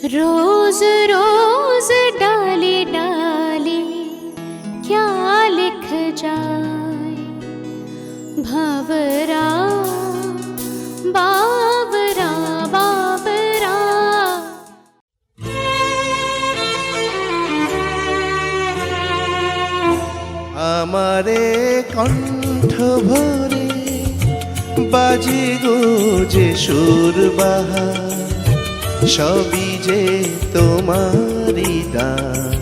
रोज रोज डाली डाली क्या लिख जाए, भंवरा बाबरा बाबरा। আমারে কণ্ঠ ভরে বাজে গো যে সুর বাহার, সবই যে তোমারই দান।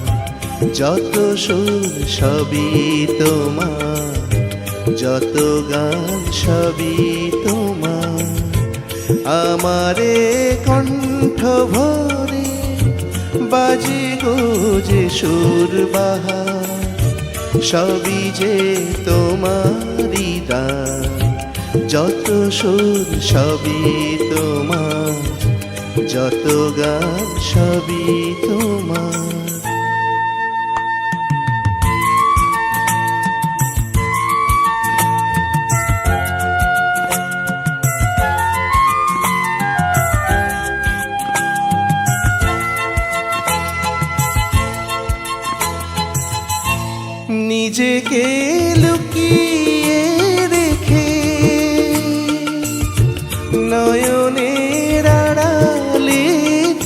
যত সুর সবই তোমার, যত গান সবই তোমার। আমারে কণ্ঠ ভরে বাজে গো যে সুর বাহার, সবই যে তোমারই দান। যত সুর সবই তোমার, যত গান সবই তোমার। নিজেকে লুকিয়ে রেখে নয়নের আড়ালে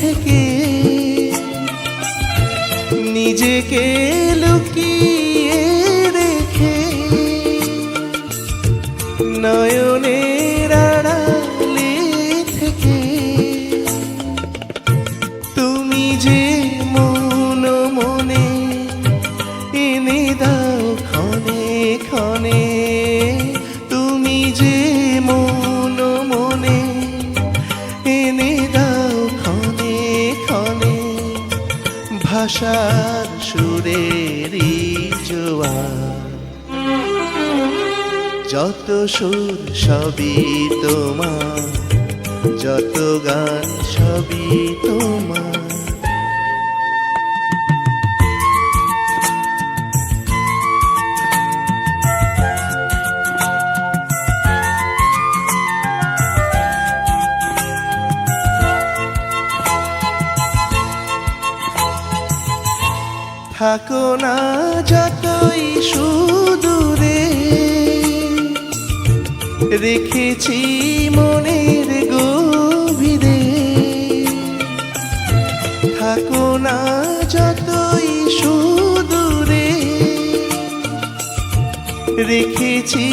থেকে, নিজেকে লুকিয়ে রেখে নয়নের আড়ালে থেকে, তুমি যে মন মনে এনে দাও ক্ষণে ক্ষণে। তুমি যে মন মনে এনে দাও ক্ষণে ক্ষণে, ভাষার সুরেরই জোয়ার। যত সুর সবই তোমার, যত গান সবই তোমার। থাকো না যতই সুদূরে, রেখেছি মনের গভীরে। থাকো না যতই সুদূরে, রেখেছি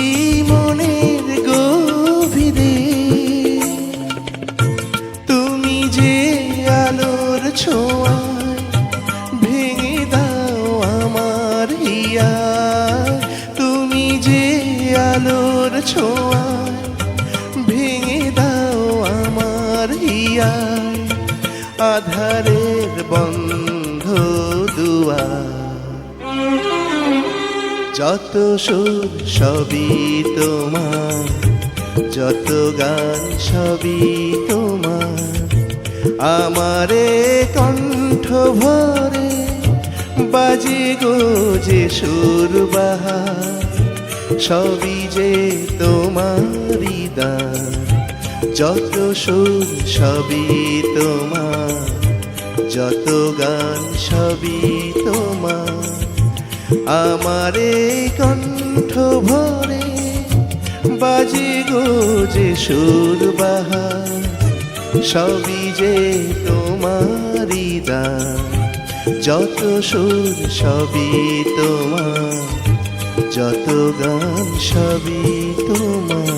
মনের গভীরে। তুমি যে আলোর ছোঁয়া ভেঙে দাও আমার হিয়া। তুমি যে আলোর ছোঁয়া ভেঙে দাও আমার হিয়া। আধারের বন্ধ দুয়ার, যত সুর সবই তোমার, যত গান সবই তোমার। আমারে কণ্ঠ ভরে বাজে গো যে সুর বাহার, সবই যে তোমারই দান। যত সুর সবই তোমার, যত গান সবই তোমার। আমারে কণ্ঠ ভরে বাজে গো যে সুর বাহার, সবই যে তোমারই দান। যত সুর সবই তোমার, যত গান সবই তোমার।